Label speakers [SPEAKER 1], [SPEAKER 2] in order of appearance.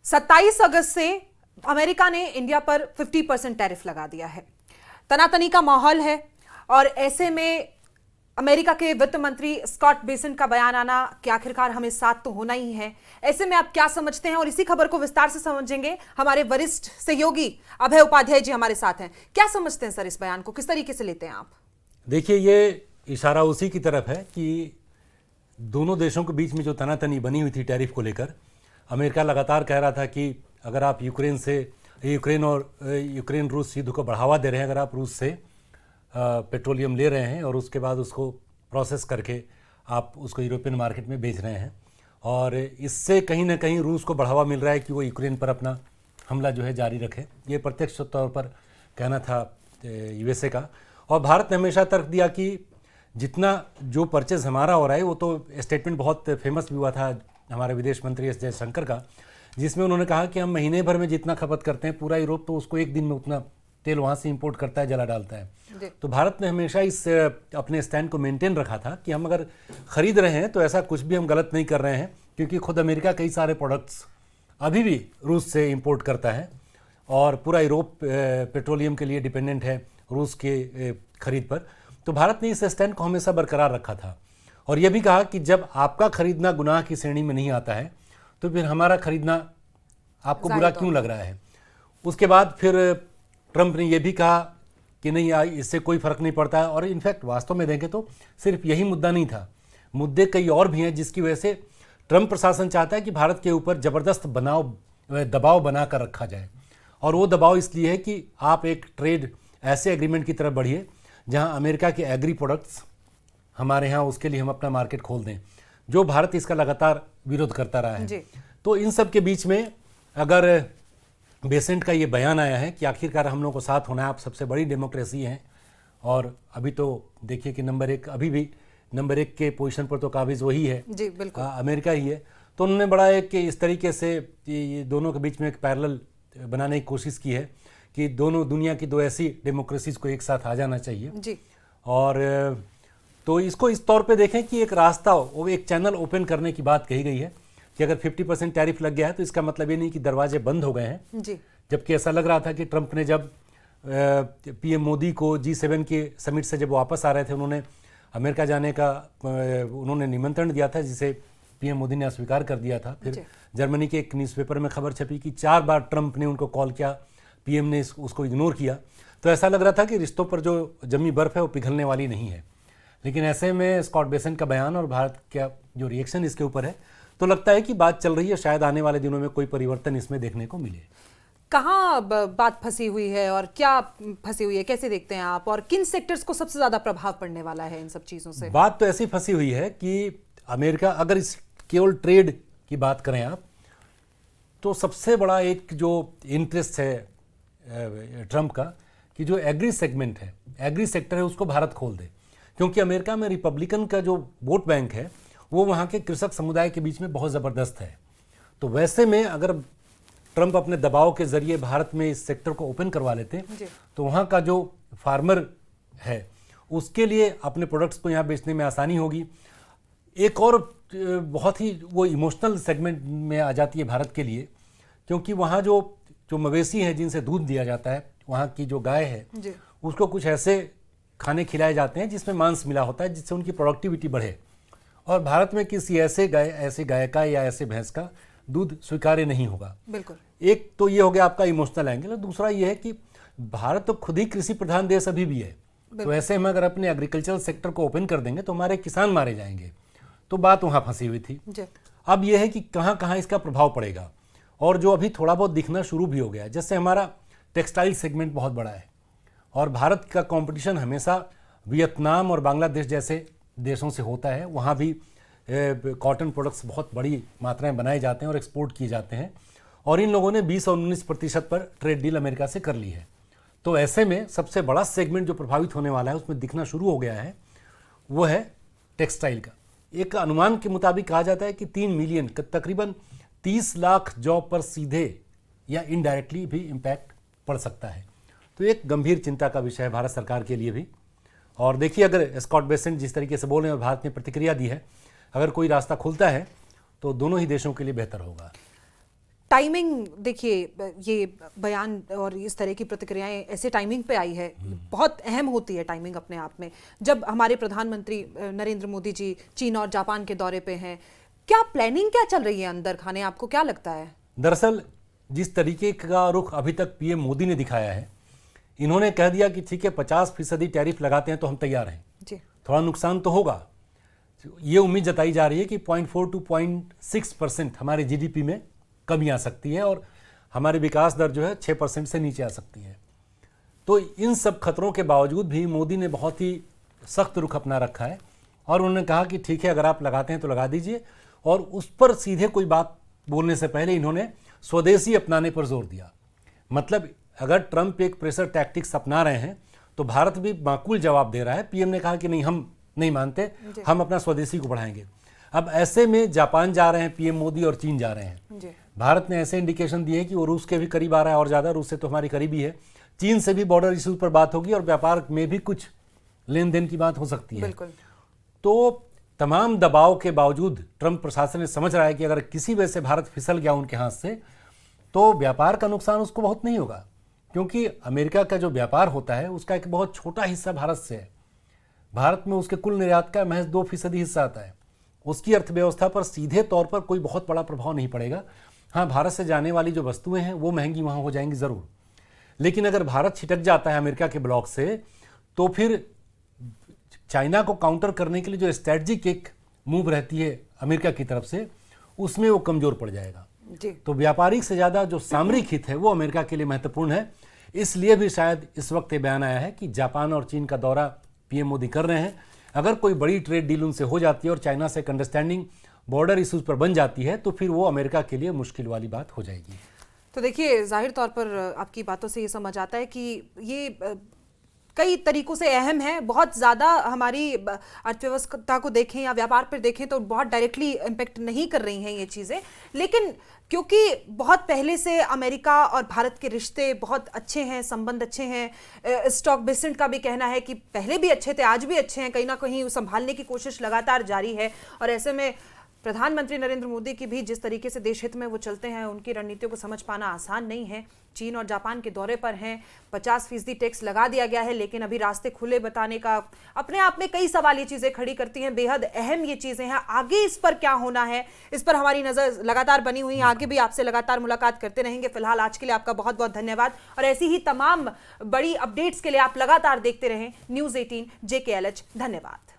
[SPEAKER 1] 27 अगस्त से अमेरिका ने इंडिया पर 50% टैरिफ लगा दिया है। तनातनी का माहौल है और ऐसे में अमेरिका के वित्त मंत्री स्कॉट बेसेंट का बयान आना कि आखिरकार हमें साथ तो होना ही है। ऐसे में आप क्या समझते हैं, और इसी खबर को विस्तार से समझेंगे। हमारे वरिष्ठ सहयोगी अभय उपाध्याय जी हमारे साथ हैं। क्या समझते हैं सर इस बयान को, किस तरीके से लेते हैं आप?
[SPEAKER 2] देखिए, ये इशारा उसी की तरफ है कि दोनों देशों के बीच में जो तनातनी बनी हुई थी टैरिफ को लेकर, अमेरिका लगातार कह रहा था कि अगर आप यूक्रेन रूस युद्ध को बढ़ावा दे रहे हैं, अगर आप रूस से पेट्रोलियम ले रहे हैं और उसके बाद उसको प्रोसेस करके आप उसको यूरोपियन मार्केट में बेच रहे हैं, और इससे कहीं ना कहीं रूस को बढ़ावा मिल रहा है कि वो यूक्रेन पर अपना हमला जो है जारी रखे। ये प्रत्यक्ष तौर पर कहना था यूएसए का। और भारत ने हमेशा तर्क दिया कि जितना जो परचेज हमारा हो रहा है, वो तो स्टेटमेंट बहुत फेमस भी हुआ था हमारे विदेश मंत्री एस जयशंकर का, जिसमें उन्होंने कहा कि हम महीने भर में जितना खपत करते हैं पूरा यूरोप तो उसको एक दिन में उतना तेल वहाँ से इंपोर्ट करता है, जला डालता है। तो भारत ने हमेशा इस अपने स्टैंड को मेंटेन रखा था कि हम अगर खरीद रहे हैं तो ऐसा कुछ भी हम गलत नहीं कर रहे हैं, क्योंकि खुद अमेरिका कई सारे प्रोडक्ट्स अभी भी रूस से इंपोर्ट करता है और पूरा यूरोप पेट्रोलियम के लिए डिपेंडेंट है रूस के खरीद पर। तो भारत ने इस स्टैंड को हमेशा बरकरार रखा था और यह भी कहा कि जब आपका खरीदना गुनाह की श्रेणी में नहीं आता है तो फिर हमारा खरीदना आपको बुरा क्यों लग रहा है। उसके बाद फिर ट्रंप ने यह भी कहा कि नहीं, इससे कोई फर्क नहीं पड़ता है। और इनफैक्ट वास्तव में देखें तो सिर्फ यही मुद्दा नहीं था, मुद्दे कई और भी हैं जिसकी वजह से ट्रंप प्रशासन चाहता है कि भारत के ऊपर ज़बरदस्त दबाव बना कर रखा जाए। और वो दबाव इसलिए है कि आप एक ट्रेड ऐसे एग्रीमेंट की तरफ बढ़िए जहां अमेरिका के एग्री प्रोडक्ट्स हमारे यहाँ, उसके लिए हम अपना मार्केट खोल दें, जो भारत इसका लगातार विरोध करता रहा है। तो इन सब के बीच में अगर बेसेंट का ये बयान आया है कि आखिरकार हम लोगों को साथ होना है, आप सबसे बड़ी डेमोक्रेसी हैं और अभी तो देखिए कि नंबर एक के पोजीशन पर तो काबिज वही है
[SPEAKER 1] जी, बिल्कुल
[SPEAKER 2] अमेरिका ही है। तो उन्होंने बड़ा एक कि इस तरीके से ये दोनों के बीच में एक पैरेलल बनाने की कोशिश की है कि दोनों दुनिया की दो ऐसी डेमोक्रेसीज को एक साथ आ जाना चाहिए
[SPEAKER 1] जी।
[SPEAKER 2] और तो इसको इस तौर पे देखें कि एक रास्ता, वो एक चैनल ओपन करने की बात कही गई है कि अगर 50% टैरिफ लग गया है तो इसका मतलब ये नहीं कि दरवाजे बंद हो गए हैं जी। जबकि ऐसा लग रहा था कि ट्रंप ने जब पीएम मोदी को G7 के समिट से जब वापस आ रहे थे, उन्होंने अमेरिका जाने का उन्होंने निमंत्रण दिया था, जिसे पीएम मोदी ने अस्वीकार कर दिया था। फिर जर्मनी के एक न्यूज़पेपर में खबर छपी कि 4 बार ट्रंप ने उनको कॉल किया, पीएम ने उसको इग्नोर किया। तो ऐसा लग रहा था कि रिश्तों पर जो जमी बर्फ है वो पिघलने वाली नहीं है। लेकिन ऐसे में स्कॉट बेसेंट का बयान और भारत का जो रिएक्शन इसके ऊपर है, तो लगता है कि बात चल रही है, शायद आने वाले दिनों में कोई परिवर्तन इसमें देखने को मिले।
[SPEAKER 1] कहाँ बात फंसी हुई है और क्या फंसी हुई है, कैसे देखते हैं आप, और किन सेक्टर्स को सबसे ज्यादा प्रभाव पड़ने वाला है इन सब चीजों से?
[SPEAKER 2] बात तो ऐसी फंसी हुई है कि अमेरिका, अगर इस केवल ट्रेड की बात करें आप, तो सबसे बड़ा एक जो इंटरेस्ट है ट्रंप का कि जो एग्री सेगमेंट है, एग्री सेक्टर है, उसको भारत खोल दे। क्योंकि अमेरिका में रिपब्लिकन का जो वोट बैंक है वो वहाँ के कृषक समुदाय के बीच में बहुत ज़बरदस्त है। तो वैसे में अगर ट्रंप अपने दबाव के जरिए भारत में इस सेक्टर को ओपन करवा लेते तो वहाँ का जो फार्मर है उसके लिए अपने प्रोडक्ट्स को यहाँ बेचने में आसानी होगी। एक और बहुत ही वो इमोशनल सेगमेंट में आ जाती है भारत के लिए, क्योंकि वहाँ जो मवेशी हैं जिनसे दूध दिया जाता है, वहाँ की जो गाय है उसको कुछ ऐसे खाने खिलाए जाते हैं जिसमें मांस मिला होता है, जिससे उनकी प्रोडक्टिविटी बढ़े। और भारत में किसी ऐसे गाय का या ऐसे भैंस का दूध स्वीकार्य नहीं होगा। बिल्कुल। एक तो ये हो गया आपका इमोशनल एंगल, और दूसरा ये है कि भारत तो खुद ही कृषि प्रधान देश अभी भी है। तो ऐसे में अगर अपने एग्रीकल्चरल सेक्टर को ओपन कर देंगे तो हमारे किसान मारे जाएंगे। तो बात वहाँ फंसी हुई थी। अब यह है कि कहाँ कहाँ इसका प्रभाव पड़ेगा, और जो अभी थोड़ा बहुत दिखना शुरू भी हो गया, जैसे हमारा टेक्सटाइल सेगमेंट बहुत बड़ा है और भारत का कंपटीशन हमेशा वियतनाम और बांग्लादेश जैसे देशों से होता है। वहाँ भी कॉटन प्रोडक्ट्स बहुत बड़ी मात्रा में बनाए जाते हैं और एक्सपोर्ट किए जाते हैं, और इन लोगों ने 20 और 19% पर ट्रेड डील अमेरिका से कर ली है। तो ऐसे में सबसे बड़ा सेगमेंट जो प्रभावित होने वाला है, उसमें दिखना शुरू हो गया है, वो है टेक्सटाइल का। एक अनुमान के मुताबिक कहा जाता है कि 3 मिलियन, तकरीबन 30 लाख जॉब पर सीधे या इनडायरेक्टली भी इम्पैक्ट पड़ सकता है। तो एक गंभीर चिंता का विषय है भारत सरकार के लिए भी। और देखिए, अगर स्कॉट बेसेंट जिस तरीके से बोल रहे हैं और भारत ने प्रतिक्रिया दी है, अगर कोई रास्ता खुलता है तो दोनों ही देशों के लिए बेहतर होगा।
[SPEAKER 1] टाइमिंग देखिए, ये बयान और इस तरह की प्रतिक्रियाएं ऐसे टाइमिंग पे आई है, बहुत अहम होती है टाइमिंग अपने आप में, जब हमारे प्रधानमंत्री नरेंद्र मोदी जी चीन और जापान के दौरे पे हैं। क्या प्लानिंग क्या चल रही है अंदर खाने, आपको क्या लगता है?
[SPEAKER 2] दरअसल जिस तरीके का रुख अभी तक पीएम मोदी ने दिखाया है, इन्होंने कह दिया कि ठीक है 50% टैरिफ लगाते हैं तो हम तैयार हैं
[SPEAKER 1] जी।
[SPEAKER 2] थोड़ा नुकसान तो होगा। ये उम्मीद जताई जा रही है कि 0.4 to 0.6% हमारे जीडीपी में कमी आ सकती है और हमारी विकास दर जो है 6% से नीचे आ सकती है। तो इन सब खतरों के बावजूद भी मोदी ने बहुत ही सख्त रुख अपना रखा है और उन्होंने कहा कि ठीक है अगर आप लगाते हैं तो लगा दीजिए, और उस पर सीधे कोई बात बोलने से पहले इन्होंने स्वदेशी अपनाने पर जोर दिया। मतलब अगर ट्रंप एक प्रेशर टैक्टिक्स अपना रहे हैं तो भारत भी माकूल जवाब दे रहा है। पीएम ने कहा कि नहीं, हम नहीं मानते, हम अपना स्वदेशी को बढ़ाएंगे। अब ऐसे में जापान जा रहे हैं पीएम मोदी और चीन जा रहे हैं। भारत ने ऐसे इंडिकेशन दिए कि वो रूस के भी करीब आ रहा है और ज़्यादा, रूस से तो हमारी करीबी है, चीन से भी बॉर्डर इश्यूज पर बात होगी और व्यापार में भी कुछ लेन देन की बात हो सकती है। तो तमाम दबाव के बावजूद ट्रंप प्रशासन ने समझ रहा है कि अगर किसी वजह से भारत फिसल गया उनके हाथ से तो व्यापार का नुकसान उसको बहुत नहीं होगा, क्योंकि अमेरिका का जो व्यापार होता है उसका एक बहुत छोटा हिस्सा भारत से है। भारत में उसके कुल निर्यात का महज 2% हिस्सा आता है। उसकी अर्थव्यवस्था पर सीधे तौर पर कोई बहुत बड़ा प्रभाव नहीं पड़ेगा। हाँ, भारत से जाने वाली जो वस्तुएं हैं वो महंगी वहाँ हो जाएंगी ज़रूर, लेकिन अगर भारत छिटक जाता है अमेरिका के ब्लॉक से तो फिर चाइना को काउंटर करने के लिए जो स्ट्रेटजिक एक मूव रहती है अमेरिका की तरफ से, उसमें वो कमज़ोर पड़ जाएगा
[SPEAKER 1] जी।
[SPEAKER 2] तो व्यापारिक से ज़्यादा जो सामरिक हित है वो अमेरिका के लिए महत्वपूर्ण है। इसलिए भी शायद इस वक्त ये बयान आया है कि जापान और चीन का दौरा पीएम मोदी कर रहे हैं। अगर कोई बड़ी ट्रेड डील उनसे हो जाती है और चाइना से एक अंडरस्टैंडिंग बॉर्डर इश्यूज पर बन जाती है तो फिर वो अमेरिका के लिए मुश्किल वाली बात हो जाएगी।
[SPEAKER 1] तो देखिए, जाहिर तौर पर आपकी बातों से ये समझ आता है कि ये कई तरीकों से अहम है। बहुत ज़्यादा हमारी अर्थव्यवस्था को देखें या व्यापार पर देखें तो बहुत डायरेक्टली इम्पेक्ट नहीं कर रही हैं ये चीज़ें, लेकिन क्योंकि बहुत पहले से अमेरिका और भारत के रिश्ते बहुत अच्छे हैं, संबंध अच्छे हैं। स्टॉक बेसेंट का भी कहना है कि पहले भी अच्छे थे, आज भी अच्छे हैं, कहीं ना कहीं संभालने की कोशिश लगातार जारी है। और ऐसे में प्रधानमंत्री नरेंद्र मोदी की भी जिस तरीके से देश हित में वो चलते हैं, उनकी रणनीतियों को समझ पाना आसान नहीं है। चीन और जापान के दौरे पर हैं, 50% टैक्स लगा दिया गया है, लेकिन अभी रास्ते खुले बताने का अपने आप में कई सवाल ये चीज़ें खड़ी करती हैं। बेहद अहम ये चीज़ें हैं। आगे इस पर क्या होना है, इस पर हमारी नज़र लगातार बनी हुई है। आगे भी आपसे लगातार मुलाकात करते रहेंगे। फिलहाल आज के लिए आपका बहुत बहुत धन्यवाद और ऐसी ही तमाम बड़ी अपडेट्स के लिए आप लगातार देखते रहें न्यूज़ 18 JKLH। धन्यवाद।